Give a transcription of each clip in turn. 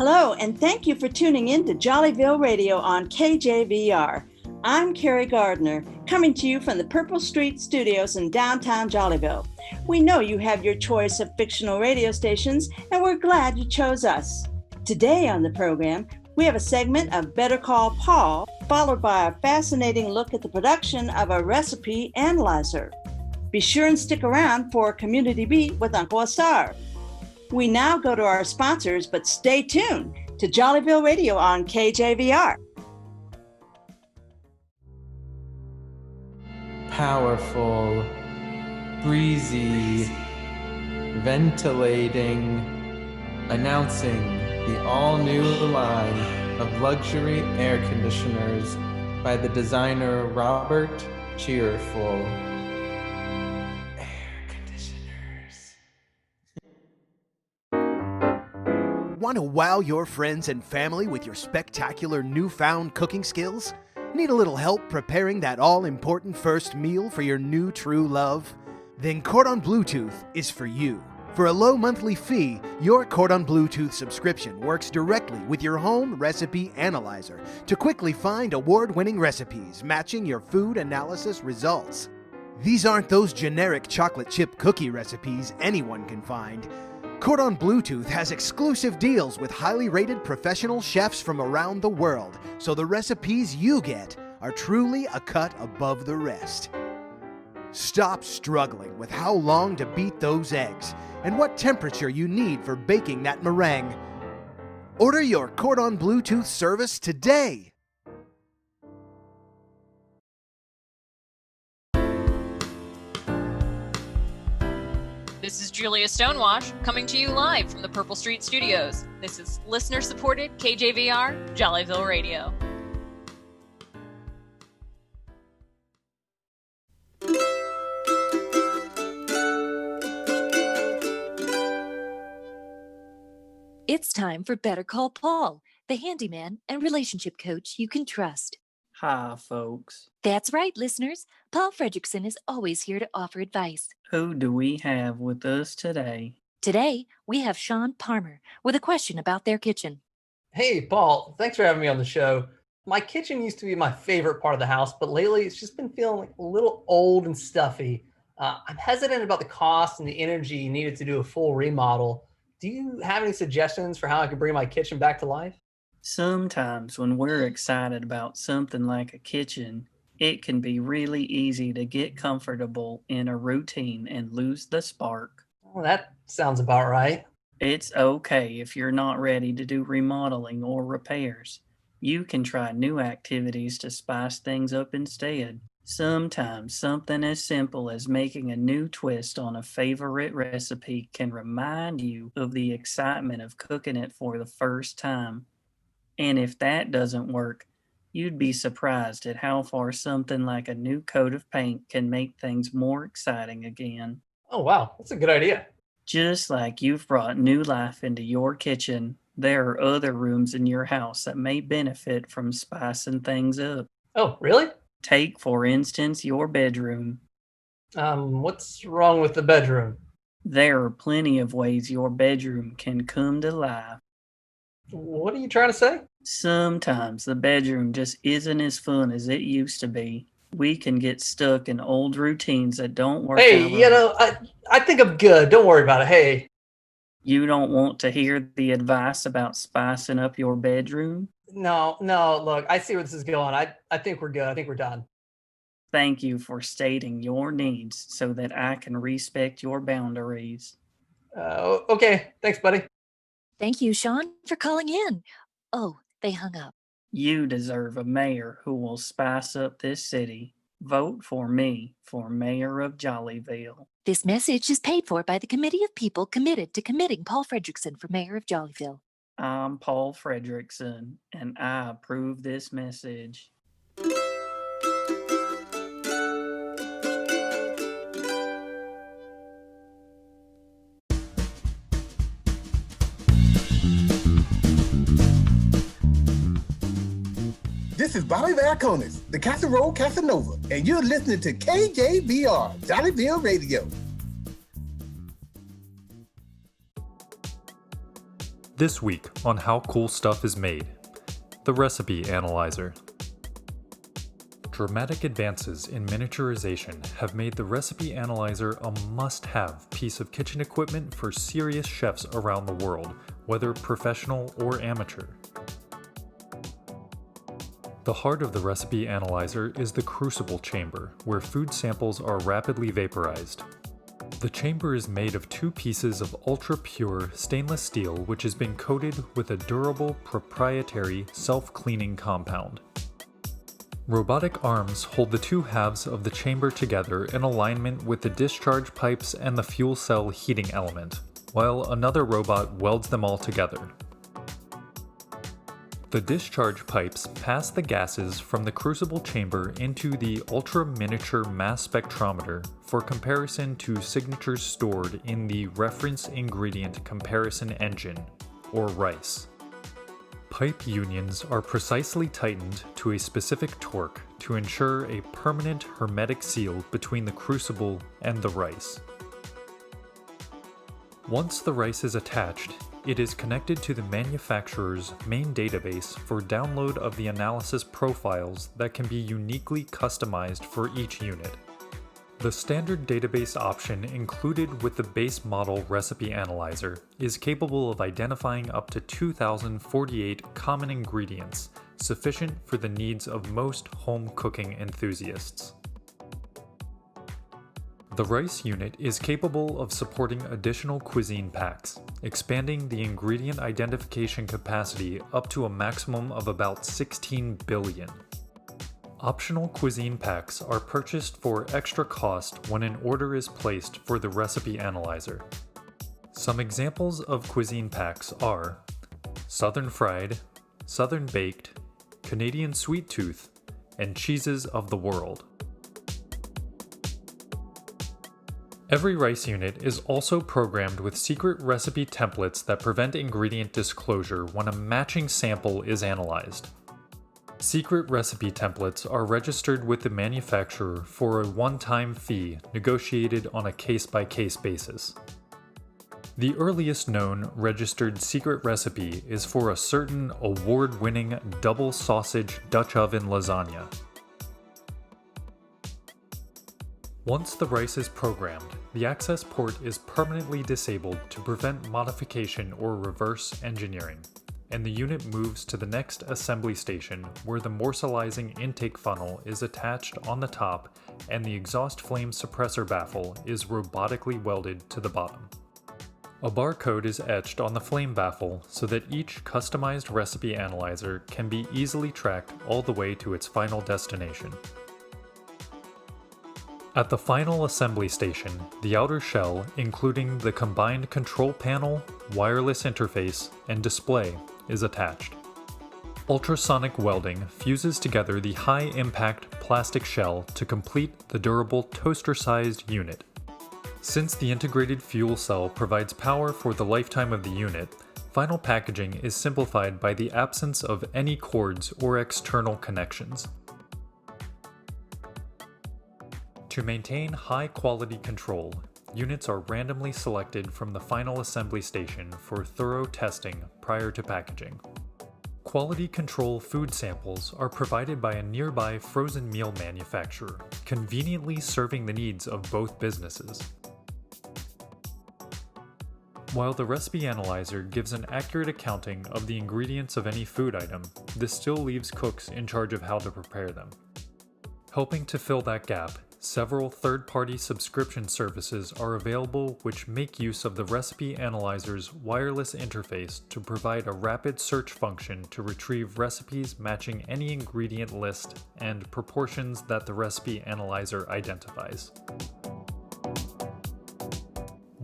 Hello, and thank you for tuning in to Jollyville Radio on KJVR. I'm Carey Gardiner, coming to you from the Purple Street Studios in downtown Jollyville. We know you have your choice of fictional radio stations, and we're glad you chose us. Today on the program, we have a segment of Better Call Paul, followed by a fascinating look at the production of a recipe analyzer. Be sure and stick around for Community Beat with UncleASAR. We now go to our sponsors, but stay tuned to Jollyville Radio on KJVR. Powerful, breezy, ventilating, announcing the all-new line of luxury air conditioners by the designer Robert Cheerful. Want to wow your friends and family with your spectacular newfound cooking skills? Need a little help preparing that all-important first meal for your new true love? Then Cordon Bluetooth is for you. For a low monthly fee, your Cordon Bluetooth subscription works directly with your home recipe analyzer to quickly find award-winning recipes matching your food analysis results. These aren't those generic chocolate chip cookie recipes anyone can find. Cordon Bluetooth has exclusive deals with highly rated professional chefs from around the world, so the recipes you get are truly a cut above the rest. Stop struggling with how long to beat those eggs and what temperature you need for baking that meringue. Order your Cordon Bluetooth service today. This is Julia Stonewash coming to you live from the Purple Street Studios. This is listener-supported KJVR Jollyville Radio. It's time for Better Call Paul, the handyman and relationship coach you can trust. Hi, folks. That's right, listeners. Paul Fredrickson is always here to offer advice. Who do we have with us today? Today, we have Sean Palmer with a question about their kitchen. Hey, Paul. Thanks for having me on the show. My kitchen used to be my favorite part of the house, but lately it's just been feeling like a little old and stuffy. I'm hesitant about the cost and the energy needed to do a full remodel. Do you have any suggestions for how I could bring my kitchen back to life? Sometimes when we're excited about something like a kitchen, it can be really easy to get comfortable in a routine and lose the spark. Well, that sounds about right. It's okay if you're not ready to do remodeling or repairs. You can try new activities to spice things up instead. Sometimes something as simple as making a new twist on a favorite recipe can remind you of the excitement of cooking it for the first time. And if that doesn't work, you'd be surprised at how far something like a new coat of paint can make things more exciting again. Oh, wow. That's a good idea. Just like you've brought new life into your kitchen, there are other rooms in your house that may benefit from spicing things up. Oh, really? Take, for instance, your bedroom. What's wrong with the bedroom? There are plenty of ways your bedroom can come to life. What are you trying to say? Sometimes the bedroom just isn't as fun as it used to be. We can get stuck in old routines that don't work out. Hey, I think I'm good. Don't worry about it. Hey. You don't want to hear the advice about spicing up your bedroom? No, look, I see where this is going. I think we're good. I think we're done. Thank you for stating your needs so that I can respect your boundaries. Okay. Thanks, buddy. Thank you, Sean, for calling in. Oh, they hung up. You deserve a mayor who will spice up this city. Vote for me for mayor of Jollyville. This message is paid for by the committee of people committed to committing Paul Fredrickson for mayor of Jollyville. I'm Paul Fredrickson, and I approve this message. This is Bobby Varconis, the Casserole Casanova, and you're listening to KJVR, Jollyville Radio. This week on How Cool Stuff is Made, the Recipe Analyzer. Dramatic advances in miniaturization have made the Recipe Analyzer a must-have piece of kitchen equipment for serious chefs around the world, whether professional or amateur. The heart of the Recipe Analyzer is the crucible chamber, where food samples are rapidly vaporized. The chamber is made of two pieces of ultra-pure stainless steel which has been coated with a durable, proprietary, self-cleaning compound. Robotic arms hold the two halves of the chamber together in alignment with the discharge pipes and the fuel cell heating element, while another robot welds them all together. The discharge pipes pass the gases from the crucible chamber into the ultra-miniature mass spectrometer for comparison to signatures stored in the Reference Ingredient Comparison Engine, or RICE. Pipe unions are precisely tightened to a specific torque to ensure a permanent hermetic seal between the crucible and the rice. Once the rice is attached, it is connected to the manufacturer's main database for download of the analysis profiles that can be uniquely customized for each unit. The standard database option included with the base model Recipe Analyzer is capable of identifying up to 2,048 common ingredients, sufficient for the needs of most home cooking enthusiasts. The rice unit is capable of supporting additional cuisine packs, expanding the ingredient identification capacity up to a maximum of about 16 billion. Optional cuisine packs are purchased for extra cost when an order is placed for the Recipe Analyzer. Some examples of cuisine packs are Southern Fried, Southern Baked, Canadian Sweet Tooth, and Cheeses of the World. Every rice unit is also programmed with secret recipe templates that prevent ingredient disclosure when a matching sample is analyzed. Secret recipe templates are registered with the manufacturer for a one-time fee negotiated on a case-by-case basis. The earliest known registered secret recipe is for a certain award-winning double sausage Dutch oven lasagna. Once the rice is programmed, the access port is permanently disabled to prevent modification or reverse engineering, and the unit moves to the next assembly station where the morselizing intake funnel is attached on the top and the exhaust flame suppressor baffle is robotically welded to the bottom. A barcode is etched on the flame baffle so that each customized recipe analyzer can be easily tracked all the way to its final destination. At the final assembly station, the outer shell, including the combined control panel, wireless interface, and display, is attached. Ultrasonic welding fuses together the high-impact plastic shell to complete the durable toaster-sized unit. Since the integrated fuel cell provides power for the lifetime of the unit, final packaging is simplified by the absence of any cords or external connections. To maintain high-quality control, units are randomly selected from the final assembly station for thorough testing prior to packaging. Quality control food samples are provided by a nearby frozen meal manufacturer, conveniently serving the needs of both businesses. While the Recipe Analyzer gives an accurate accounting of the ingredients of any food item, this still leaves cooks in charge of how to prepare them. Helping to fill that gap, several third-party subscription services are available which make use of the Recipe Analyzer's wireless interface to provide a rapid search function to retrieve recipes matching any ingredient list and proportions that the Recipe Analyzer identifies.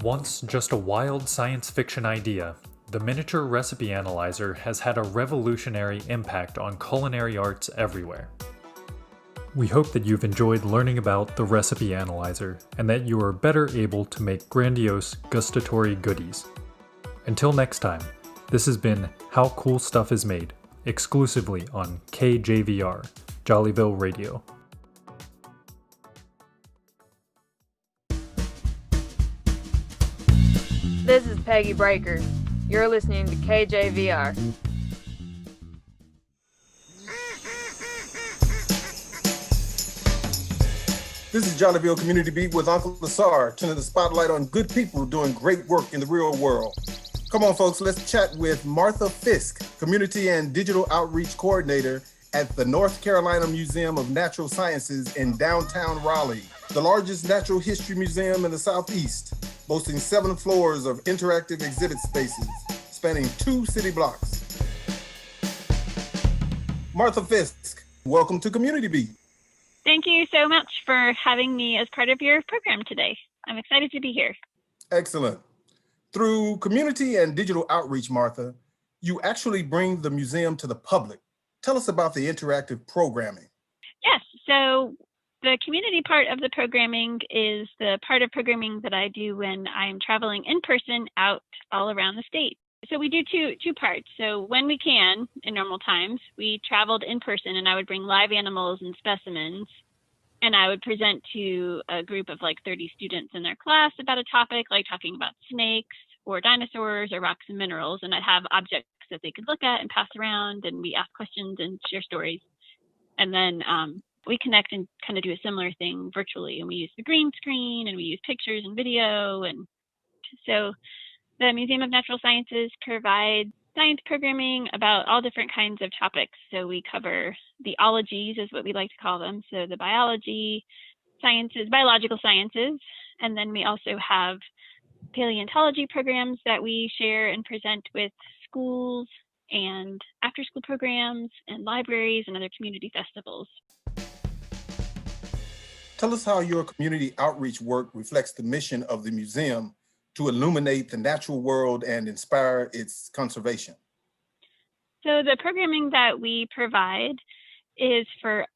Once just a wild science fiction idea, the miniature Recipe Analyzer has had a revolutionary impact on culinary arts everywhere. We hope that you've enjoyed learning about the Recipe Analyzer and that you are better able to make grandiose gustatory goodies. Until next time, this has been How Cool Stuff is Made, exclusively on KJVR, Jollyville Radio. This is Peggy Breaker. You're listening to KJVR. This is Jollyville Community Beat with UncleASAR, turning the spotlight on good people doing great work in the real world. Come on, folks, let's chat with Martha Fisk, Community and Digital Outreach Coordinator at the North Carolina Museum of Natural Sciences in downtown Raleigh, the largest natural history museum in the Southeast, boasting 7 floors of interactive exhibit spaces spanning 2 city blocks. Martha Fisk, welcome to Community Beat. Thank you so much for having me as part of your program today. I'm excited to be here. Excellent. Through community and digital outreach, Martha, you actually bring the museum to the public. Tell us about the interactive programming. Yes, so the community part of the programming is the part of programming that I do when I'm traveling in person out all around the state. So we do two parts. So when we can, in normal times, we traveled in person and I would bring live animals and specimens and I would present to a group of like 30 students in their class about a topic, like talking about snakes or dinosaurs or rocks and minerals. And I'd have objects that they could look at and pass around, and we ask questions and share stories. And then we connect and kind of do a similar thing virtually. And we use the green screen and we use pictures and video. And so the Museum of Natural Sciences provides science programming about all different kinds of topics. So we cover the ologies, is what we like to call them. So the biology, sciences, biological sciences. And then we also have paleontology programs that we share and present with schools and after-school programs and libraries and other community festivals. Tell us how your community outreach work reflects the mission of the museum to illuminate the natural world and inspire its conservation. So the programming that we provide is for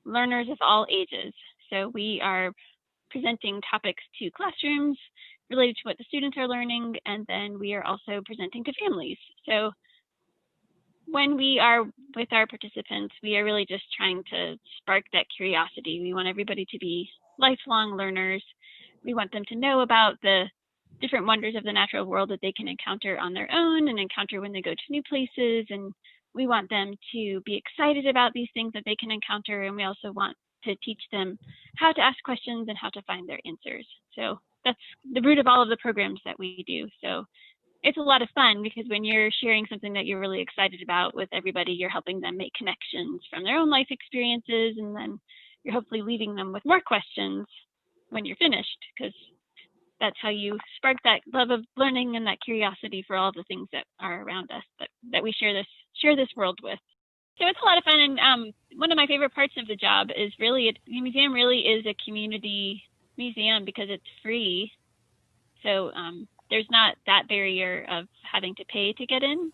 learners of all ages. So we are presenting topics to classrooms related to what the students are learning, and then we are also presenting to families. So when we are with our participants, we are really just trying to spark that curiosity. We want everybody to be lifelong learners. We want them to know about the different wonders of the natural world that they can encounter on their own and encounter when they go to new places. And we want them to be excited about these things that they can encounter. And we also want to teach them how to ask questions and how to find their answers. So that's the root of all of the programs that we do. So it's a lot of fun because when you're sharing something that you're really excited about with everybody, you're helping them make connections from their own life experiences. And then you're hopefully leaving them with more questions when you're finished, because that's how you spark that love of learning and that curiosity for all the things that are around us that we share this world with. So it's a lot of fun. And one of my favorite parts of the job is really, the museum really is a community museum because it's free. So there's not that barrier of having to pay to get in.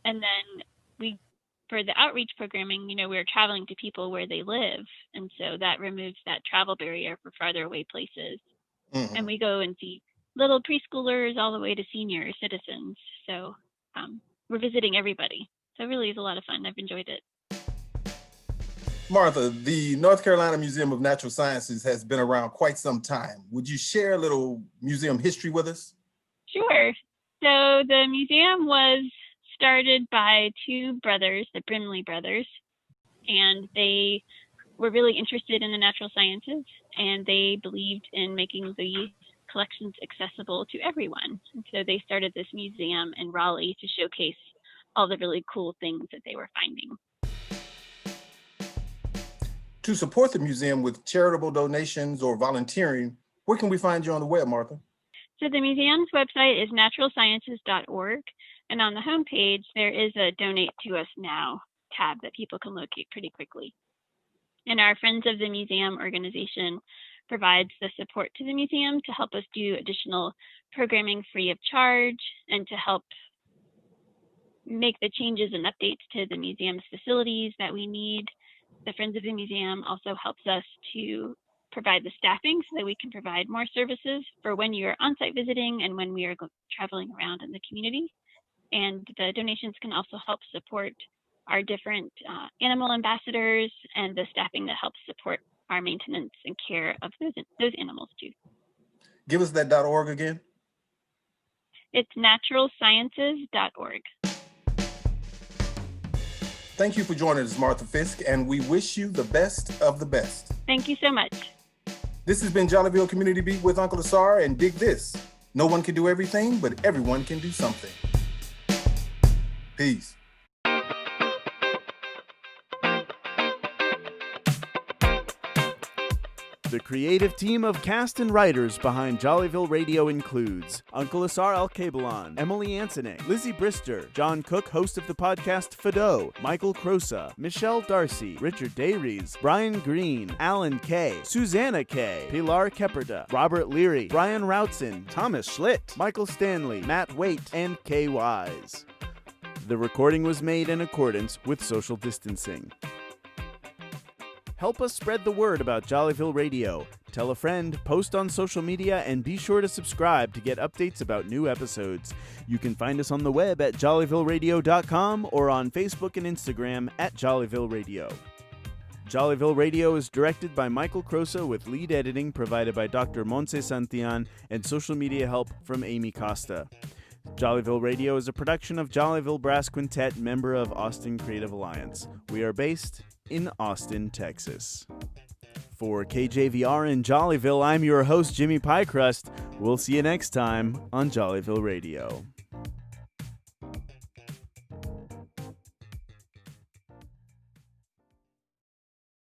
And then for the outreach programming, we're traveling to people where they live. And so that removes that travel barrier for farther away places. Mm-hmm. And we go and see little preschoolers all the way to senior citizens. So we're visiting everybody. So it really is a lot of fun. I've enjoyed it. Martha, the North Carolina Museum of Natural Sciences has been around quite some time. Would you share a little museum history with us? Sure. So the museum was started by 2 brothers, the Brimley brothers, and they were really interested in the natural sciences, and they believed in making the collections accessible to everyone. And so they started this museum in Raleigh to showcase all the really cool things that they were finding. To support the museum with charitable donations or volunteering, where can we find you on the web, Martha? So the museum's website is naturalsciences.org, and on the homepage, there is a Donate to Us Now tab that people can locate pretty quickly. And our Friends of the Museum organization provides the support to the museum to help us do additional programming free of charge and to help make the changes and updates to the museum's facilities that we need. The Friends of the Museum also helps us to provide the staffing so that we can provide more services for when you're on-site visiting and when we are traveling around in the community. And the donations can also help support our different animal ambassadors and the staffing that helps support our maintenance and care of those animals too. Give us that .org again. It's naturalsciences.org. Thank you for joining us, Martha Fisk, and we wish you the best of the best. Thank you so much. This has been Jollyville Community Beat with UncleASAR, and dig this. No one can do everything, but everyone can do something. Peace. The creative team of cast and writers behind Jollyville Radio includes UncleASAR Alkebalon, Emily Ansonek, Lizzie Brister, John Cook, host of the podcast Fado, Michael Crosa, Michelle Darcy, Richard Dayries, Brian Green, Alan Kay, Susanna Kay, Pilar Kepperda, Robert Leary, Brian Routson, Thomas Schlitt, Michael Stanley, Matt Waite, and Kay Wise. The recording was made in accordance with social distancing. Help us spread the word about Jollyville Radio. Tell a friend, post on social media, and be sure to subscribe to get updates about new episodes. You can find us on the web at jollyvilleradio.com or on Facebook and Instagram at Jollyville Radio. Jollyville Radio is directed by Michael Crosa with lead editing provided by Dr. Montse Santillan and social media help from Amy Costa. Jollyville Radio is a production of Jollyville Brass Quintet, member of Austin Creative Alliance. We are based in Austin, Texas. For KJVR in Jollyville, I'm your host, Jimmy Piecrust. We'll see you next time on Jollyville Radio.